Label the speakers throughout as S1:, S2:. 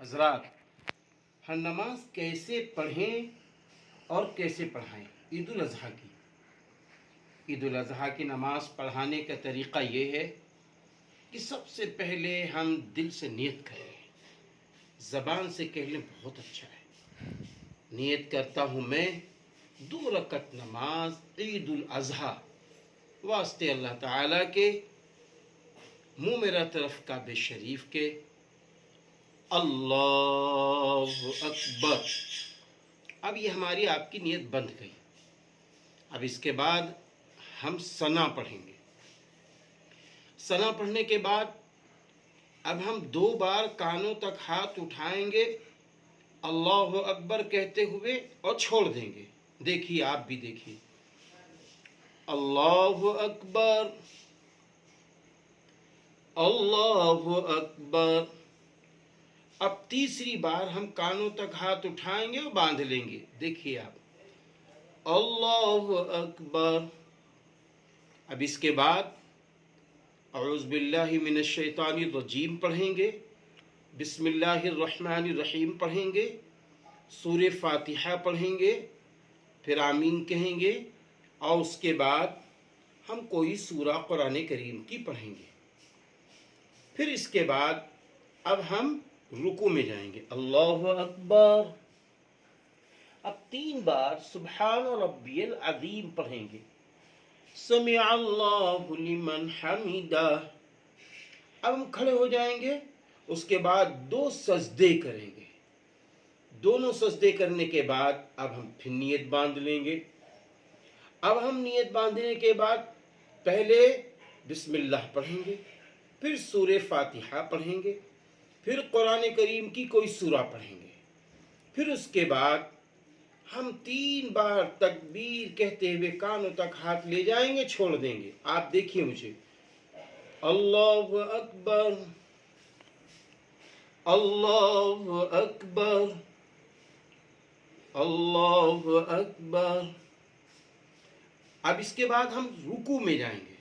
S1: हजरात, हर नमाज कैसे पढ़ें और कैसे पढ़ाएं। ईद उल अज़हा की नमाज पढ़ाने का तरीक़ा ये है कि सबसे पहले हम दिल से नियत करें। ज़बान से कह लें बहुत अच्छा है। नियत करता हूँ मैं 2 रकत नमाज ईद उल अज़हा वास्ते अल्लाह ताला के, मुँह मेरा तरफ काबे शरीफ के, अल्लाहु अकबर। अब ये हमारी आपकी नियत बंध गई। अब इसके बाद हम सना पढ़ेंगे। सना पढ़ने के बाद अब हम 2 बार कानों तक हाथ उठाएंगे अल्लाहु अकबर कहते हुए और छोड़ देंगे। देखिए, आप भी देखिए, अल्लाहु अकबर, अल्लाहु अकबर। अब तीसरी बार हम कानों तक हाथ उठाएंगे और बांध लेंगे। देखिए आप, अल्लाहु अकबर। अब इसके बाद औज़ु बिल्लाहि मिनश शैतानिर रजीम पढ़ेंगे, बिस्मिल्लाहिर रहमानिर रहीम पढ़ेंगे, सूरे फातिहा पढ़ेंगे, फिर आमीन कहेंगे और उसके बाद हम कोई सूरा कुरान करीम की पढ़ेंगे। फिर इसके बाद अब हम रुकू में जाएंगे, अल्लाहु अकबर। अब 3 बार सुब्हान रब्बियल अज़ीम पढ़ेंगे, समी अल्लाहु लिमन हमीदा। अब हम खड़े हो जाएंगे, उसके बाद 2 सजदे करेंगे। दोनों सजदे करने के बाद अब हम फिर नियत बांध लेंगे। अब हम नियत बांधने के बाद पहले बिस्मिल्लाह पढ़ेंगे, फिर सूरे फातिहा पढ़ेंगे, फिर कुरान करीम की कोई सूरा पढ़ेंगे। फिर उसके बाद हम 3 बार तकबीर कहते हुए कानों तक हाथ ले जाएंगे, छोड़ देंगे। आप देखिए मुझे, अल्लाहु अकबर, अल्लाहु अकबर, अल्लाहु अकबर। अब इसके बाद हम रुकू में जाएंगे,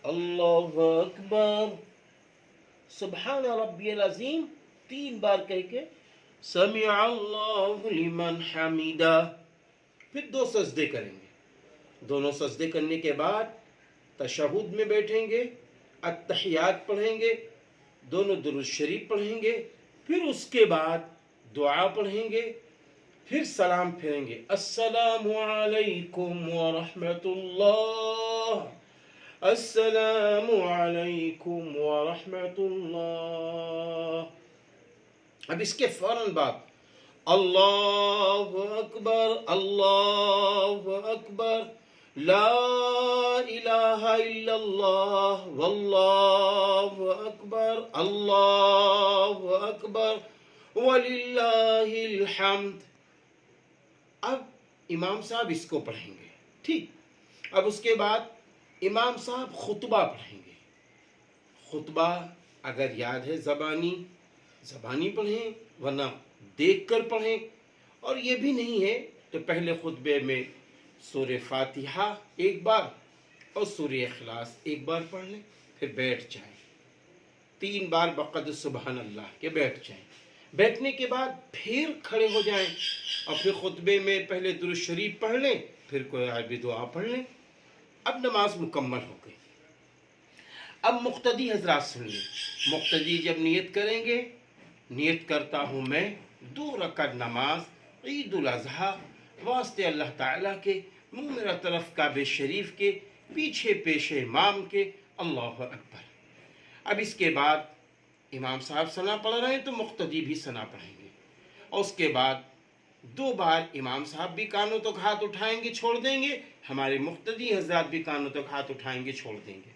S1: अल्लाहु अकबर, सुब्हान रब्बियल अज़ीम 3 बार कह के समी अल्लाहु लिमन हमीदा। फिर 2 सजदे करेंगे। दोनों सजदे करने के बाद तशहुद में बैठेंगे, अत्तहियात पढ़ेंगे, दोनों दुरूद शरीफ पढ़ेंगे, फिर उसके बाद दुआ पढ़ेंगे, फिर सलाम फेरेंगे, अस्सलामु अलैकुम व रहमतुल्लाह, अस्सलामु अलैकुम व रहमतुल्लाह। अब इसके फौरन बाद अल्लाहु अकबर, अल्लाहु अकबर, ला इलाहा इल्लल्लाह, वल्लाहु अकबर, अल्लाहु अकबर, वलिल्लाहिल हम्द। अब इमाम साहब इसको पढ़ेंगे, ठीक। अब उसके बाद इमाम साहब खुतबा पढ़ेंगे। खुतबा अगर याद है ज़बानी पढ़ें, वरना देख कर पढ़ें, और ये भी नहीं है तो पहले खुतबे में सूरे फातिहा 1 बार और सूरे इखलास 1 बार पढ़ लें, फिर बैठ जाएं। 3 बार बक़द्र सुबहान अल्लाह के बैठ जाएं। बैठने के बाद फिर खड़े हो जाएं और फिर खुतबे में पहले दुरूद शरीफ पढ़ लें, फिर कोई अरबी दुआ पढ़ लें। अब नमाज मुकम्मल हो गई। अब मुक्तदी हजरात सुन लें। मुक्तदी जब नियत करेंगे, नियत करता हूँ मैं 2 रकत नमाज ईद उल अज़हा वास्ते अल्लाह ताला के, मुँह मेरा तरफ काबे शरीफ के, पीछे पेशे इमाम के, अल्लाहु अकबर। अब इसके बाद इमाम साहब सना पढ़ रहे हैं तो मुक्तदी भी सना पढ़ेंगे, और उसके बाद 2 बार इमाम साहब भी कानों तक हाथ उठाएंगे, छोड़ देंगे। हमारे मुक्तदी हजरात भी कानों तक हाथ उठाएंगे, छोड़ देंगे।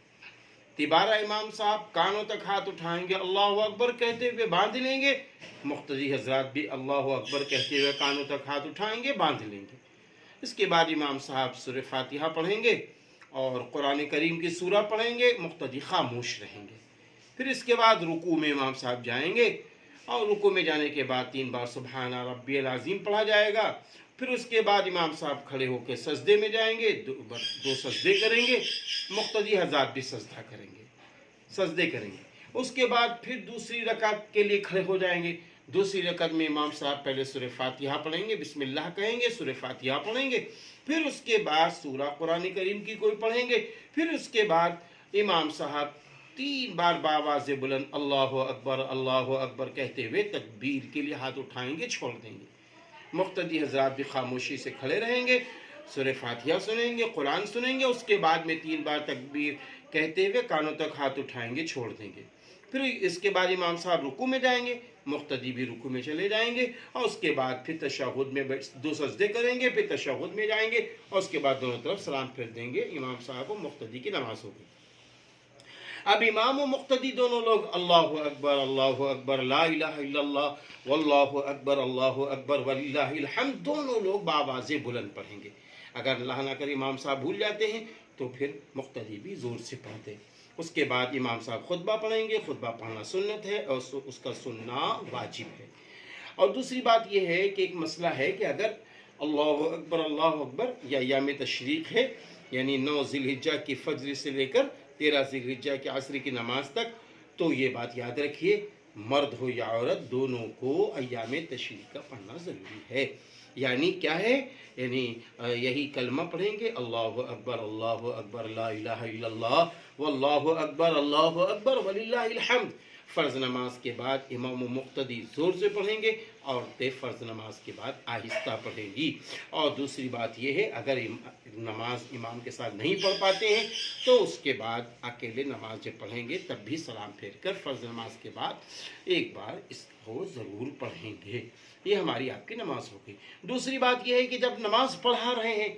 S1: तिबारा इमाम साहब कानों तक हाथ उठाएंगे, अल्लाहु अकबर कहते हुए बांध लेंगे। मुक्तदी हजरात भी अल्लाहु अकबर कहते हुए कानों तक हाथ उठाएंगे, बांध लेंगे। इसके बाद इमाम साहब सूरे फातिहा पढ़ेंगे और कुरान करीम की सूरा पढ़ेंगे, मुक्तदी खामोश रहेंगे। फिर इसके बाद रुकू में इमाम साहब जाएंगे और रुकू में जाने के बाद 3 बार सुब्हान रब्बियल अज़ीम पढ़ा जाएगा। फिर उसके बाद इमाम साहब खड़े होकर सजदे में जाएंगे, 2 सजदे करेंगे, मुक्तदी हज़रात भी सजदा करेंगे, सजदे करेंगे। उसके बाद फिर दूसरी रकात के लिए खड़े हो जाएंगे, दूसरी रकत में इमाम साहब पहले सूरह फातिहा पढ़ेंगे, बिस्मिल्लाह कहेंगे, सूरह फातिहा पढ़ेंगे, फिर उसके बाद सूरह कुरान करीम की कोई पढ़ेंगे, फिर उसके बाद इमाम साहब 3 बार बावाज़ बुलंद अल्लाहु अकबर कहते हुए तकबीर के लिए हाथ उठाएंगे, छोड़ देंगे। मुक्तदी हजरात भी खामोशी से खड़े रहेंगे, सूरह फातिहा सुनेंगे, कुरान सुनेंगे, उसके बाद में 3 बार तकबीर कहते हुए कानों तक हाथ उठाएंगे, छोड़ देंगे। फिर इसके बाद इमाम साहब रुकू में जाएंगे, मुक्तदी भी रुकू में चले जाएंगे, और उसके बाद फिर तशहुद में 2 सजदे करेंगे, फिर तशहुद में जाएंगे, और उसके बाद दोनों तरफ सलाम फिर देंगे। इमाम साहब और मुक्तदी की नमाज होगी। अब इमाम और मुक्तदी दोनों लोग अल्लाहु अकबर ला इलाहा इल्लल्लाह वल्लाहु अकबर वलिल्लाहिल हम्द दोनों लोग बावाज़े बुलंद पढ़ेंगे। अगर अल्लाह ना करे इमाम साहब भूल जाते हैं तो फिर मुक्तदी भी ज़ोर से पढ़ते हैं। उसके बाद इमाम साहब खुतबा पढ़ेंगे। खुतबा पढ़ना सुन्नत है और उसका सुनना वाजिब है। और दूसरी बात यह है कि एक मसला है कि अगर अल्लाहु अकबर या याम तशरीक़ है, यानी 9 ज़िलहिज्जा की फज्र से लेकर 13 ज़िलहिज्जा की असर की नमाज तक, तो ये बात याद रखिए, मर्द हो या औरत दोनों को अय्याम तशरीक़ का पढ़ना ज़रूरी है। यानी क्या है, यानी यही कलमा पढ़ेंगे अल्लाहु अकबर ला इलाहा इल्लल्लाह वल्लाहु अकबर वलिल्लाहिल हम्द। फ़र्ज़ नमाज के बाद इमाम व मुक्तदी ज़ोर से पढ़ेंगे, औरतें फ़र्ज़ नमाज के बाद आहिस्ता पढ़ेंगी। और दूसरी बात यह है, अगर नमाज इमाम के साथ नहीं पढ़ पाते हैं तो उसके बाद अकेले नमाज जब पढ़ेंगे तब भी सलाम फेर कर फ़र्ज़ नमाज के बाद एक बार इसको ज़रूर पढ़ेंगे। ये हमारी आपकी नमाज हो गई। दूसरी बात यह है कि जब नमाज पढ़ा रहे हैं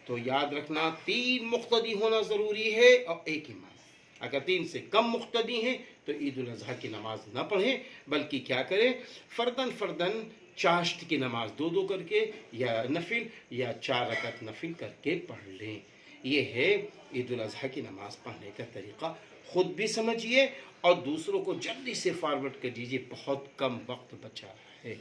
S1: तो याद रखना 3 मुक्तदी होना ज़रूरी है और 1 इमाम। अगर 3 से कम मुक्तदी हैं तो ईद उल अज़हा की नमाज ना पढ़ें, बल्कि क्या करें, फ़र्दन चाश्त की नमाज 2-2 करके या नफिल या 4 रकत नफिल करके पढ़ लें। ये है ईद उल अज़हा की नमाज पढ़ने का तरीक़ा। ख़ुद भी समझिए और दूसरों को जल्दी से फॉरवर्ड कर दीजिए, बहुत कम वक्त बचा है।